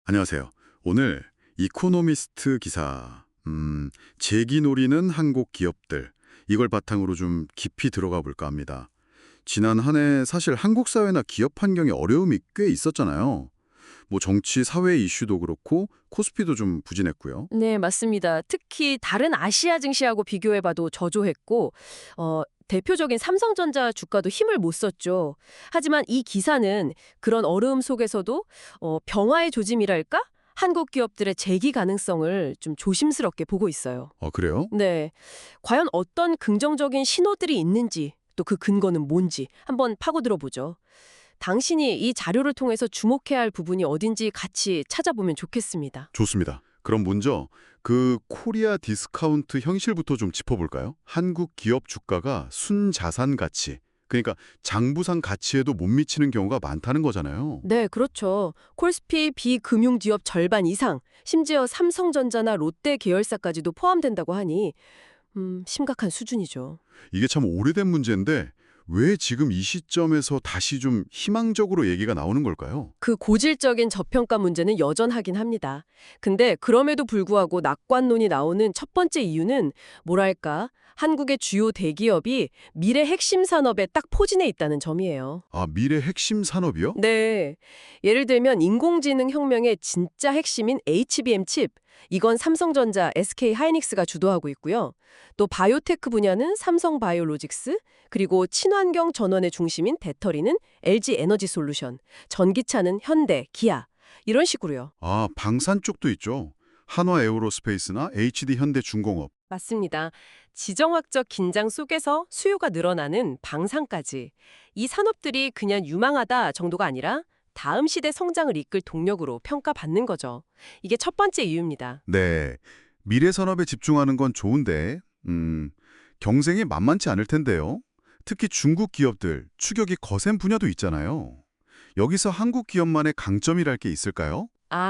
안녕하세요. 오늘 이코노미스트 기사, 재기 노리는 한국 기업들, 이걸 바탕으로 좀 깊이 들어가 볼까 합니다. 지난 한 해 사실 한국 사회나 기업 환경에 어려움이 꽤 있었잖아요. 뭐 정치, 사회 이슈도 그렇고 코스피도 좀 부진했고요. 네, 맞습니다. 특히 다른 아시아 증시하고 비교해봐도 저조했고, 대표적인 삼성전자 주가도 힘을 못 썼죠. 하지만 이 기사는 그런 어려움 속에서도 병화의 조짐이랄까? 한국 기업들의 재기 가능성을 좀 조심스럽게 보고 있어요. 그래요? 네, 과연 어떤 긍정적인 신호들이 있는지, 또 그 근거는 뭔지 한번 파고들어 보죠. 당신이 이 자료를 통해서 주목해야 할 부분이 어딘지 같이 찾아보면 좋겠습니다. 좋습니다. 그럼 먼저 그 코리아 디스카운트 현실부터 좀 짚어볼까요? 한국 기업 주가가 순자산 가치, 그러니까 장부상 가치에도 못 미치는 경우가 많다는 거잖아요. 네, 그렇죠. 콜스피 비금융 기업 절반 이상, 심지어 삼성전자나 롯데 계열사까지도 포함된다고 하니 심각한 수준이죠. 이게 참 오래된 문제인데 왜 지금 이 시점에서 다시 좀 희망적으로 얘기가 나오는 걸까요? 그 고질적인 저평가 문제는 여전하긴 합니다. 근데 그럼에도 불구하고 낙관론이 나오는 첫 번째 이유는 뭐랄까, 한국의 주요 대기업이 미래 핵심 산업에 딱 포진해 있다는 점이에요. 미래 핵심 산업이요? 네. 예를 들면 인공지능 혁명의 진짜 핵심인 HBM 칩. 이건 삼성전자, SK 하이닉스가 주도하고 있고요. 또 바이오테크 분야는 삼성 바이오로직스, 그리고 친환경 전원의 중심인 배터리는 LG 에너지 솔루션, 전기차는 현대, 기아. 이런 식으로요. 방산 쪽도 있죠. 한화 에어로스페이스나 HD 현대중공업. 맞습니다. 지정학적 긴장 속에서 수요가 늘어나는 방산까지. 이 산업들이 그냥 유망하다 정도가 아니라 다음 시대 성장을 이끌 동력으로 평가받는 거죠. 이게 첫 번째 이유입니다. 네, 미래 산업에 집중하는 건 좋은데 경쟁이 만만치 않을 텐데요. 특히 중국 기업들, 추격이 거센 분야도 있잖아요. 여기서 한국 기업만의 강점이랄 게 있을까요?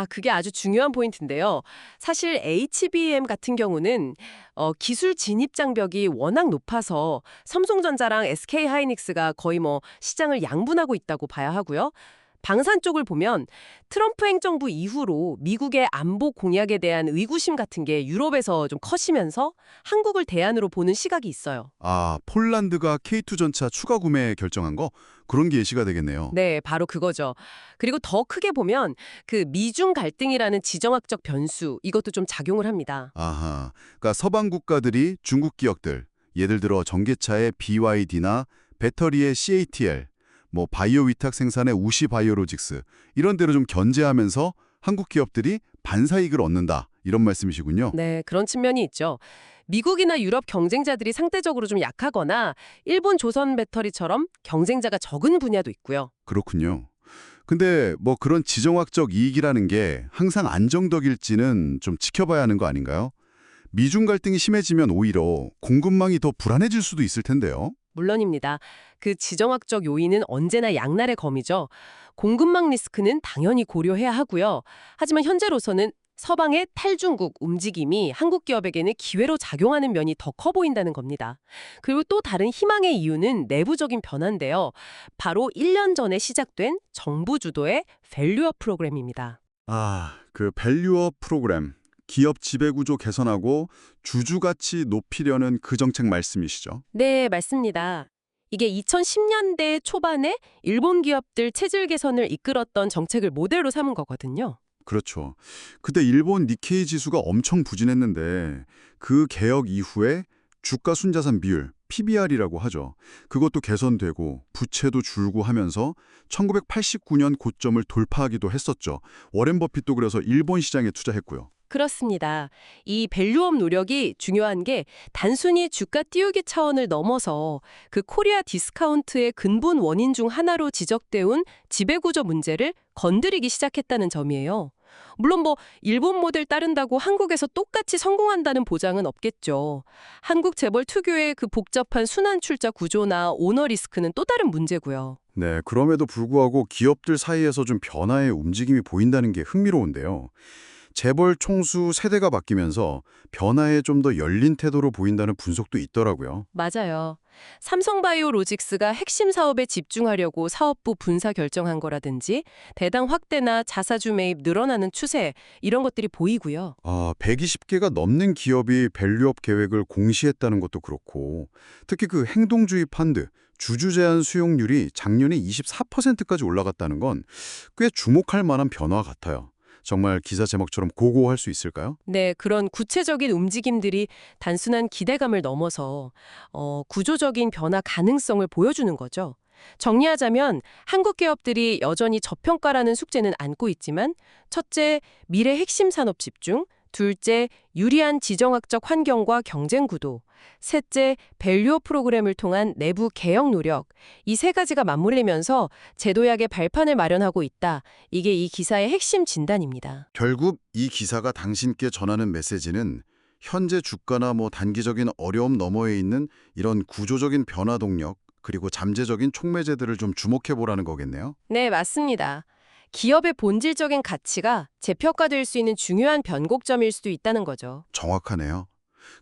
그게 아주 중요한 포인트인데요. 사실 HBM 같은 경우는 기술 진입 장벽이 워낙 높아서 삼성전자랑 SK하이닉스가 거의 시장을 양분하고 있다고 봐야 하고요. 방산 쪽을 보면 트럼프 행정부 이후로 미국의 안보 공약에 대한 의구심 같은 게 유럽에서 좀 커지면서 한국을 대안으로 보는 시각이 있어요. 폴란드가 K2 전차 추가 구매 결정한 거? 그런 게 예시가 되겠네요. 네, 바로 그거죠. 그리고 더 크게 보면 그 미중 갈등이라는 지정학적 변수, 이것도 좀 작용을 합니다. 아하, 그러니까 서방 국가들이 중국 기업들, 예를 들어 전기차의 BYD나 배터리의 CATL, 뭐 바이오 위탁 생산의 우시 바이오로직스 이런 데로 좀 견제하면서 한국 기업들이 반사이익을 얻는다 이런 말씀이시군요. 네, 그런 측면이 있죠. 미국이나 유럽 경쟁자들이 상대적으로 좀 약하거나 일본 조선 배터리처럼 경쟁자가 적은 분야도 있고요. 그렇군요. 근데 뭐 그런 지정학적 이익이라는 게 항상 안정적일지는 좀 지켜봐야 하는 거 아닌가요? 미중 갈등이 심해지면 오히려 공급망이 더 불안해질 수도 있을 텐데요. 물론입니다. 그 지정학적 요인은 언제나 양날의 검이죠. 공급망 리스크는 당연히 고려해야 하고요. 하지만 현재로서는 서방의 탈중국 움직임이 한국 기업에게는 기회로 작용하는 면이 더 커 보인다는 겁니다. 그리고 또 다른 희망의 이유는 내부적인 변화인데요. 바로 1년 전에 시작된 정부 주도의 밸류업 프로그램입니다. 그 밸류업 프로그램, 기업 지배구조 개선하고 주주가치 높이려는 그 정책 말씀이시죠? 네, 맞습니다. 이게 2010년대 초반에 일본 기업들 체질 개선을 이끌었던 정책을 모델로 삼은 거거든요. 그렇죠. 그때 일본 니케이 지수가 엄청 부진했는데 그 개혁 이후에 주가 순자산 비율, PBR이라고 하죠. 그것도 개선되고 부채도 줄고 하면서 1989년 고점을 돌파하기도 했었죠. 워렌 버핏도 그래서 일본 시장에 투자했고요. 그렇습니다. 이 밸류업 노력이 중요한 게 단순히 주가 띄우기 차원을 넘어서 그 코리아 디스카운트의 근본 원인 중 하나로 지적돼 온 지배구조 문제를 건드리기 시작했다는 점이에요. 물론 일본 모델 따른다고 한국에서 똑같이 성공한다는 보장은 없겠죠. 한국 재벌 특유의 그 복잡한 순환 출자 구조나 오너 리스크는 또 다른 문제고요. 네, 그럼에도 불구하고 기업들 사이에서 좀 변화의 움직임이 보인다는 게 흥미로운데요. 재벌 총수 세대가 바뀌면서 변화에 좀 더 열린 태도로 보인다는 분석도 있더라고요. 맞아요. 삼성바이오로직스가 핵심 사업에 집중하려고 사업부 분사 결정한 거라든지 배당 확대나 자사주 매입 늘어나는 추세 이런 것들이 보이고요. 120개가 넘는 기업이 밸류업 계획을 공시했다는 것도 그렇고 특히 그 행동주의 펀드, 주주 제한 수용률이 작년에 24%까지 올라갔다는 건 꽤 주목할 만한 변화 같아요. 정말 기사 제목처럼 고고할 수 있을까요? 네, 그런 구체적인 움직임들이 단순한 기대감을 넘어서 구조적인 변화 가능성을 보여주는 거죠. 정리하자면 한국 기업들이 여전히 저평가라는 숙제는 안고 있지만 첫째, 미래 핵심 산업 집중, 둘째, 유리한 지정학적 환경과 경쟁 구도, 셋째, 밸류업 프로그램을 통한 내부 개혁 노력, 이 세 가지가 맞물리면서 제도약의 발판을 마련하고 있다. 이게 이 기사의 핵심 진단입니다. 결국 이 기사가 당신께 전하는 메시지는 현재 주가나 단기적인 어려움 너머에 있는 이런 구조적인 변화 동력 그리고 잠재적인 촉매제들을 좀 주목해 보라는 거겠네요. 네, 맞습니다. 기업의 본질적인 가치가 재평가될 수 있는 중요한 변곡점일 수도 있다는 거죠. 정확하네요.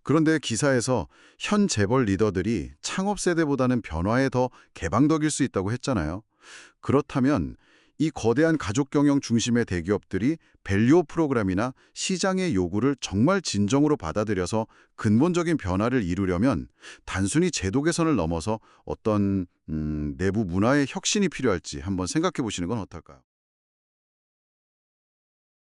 그런데 기사에서 현 재벌 리더들이 창업 세대보다는 변화에 더 개방적일 수 있다고 했잖아요. 그렇다면 이 거대한 가족 경영 중심의 대기업들이 밸류업 프로그램이나 시장의 요구를 정말 진정으로 받아들여서 근본적인 변화를 이루려면 단순히 제도 개선을 넘어서 어떤 내부 문화의 혁신이 필요할지 한번 생각해 보시는 건 어떨까요?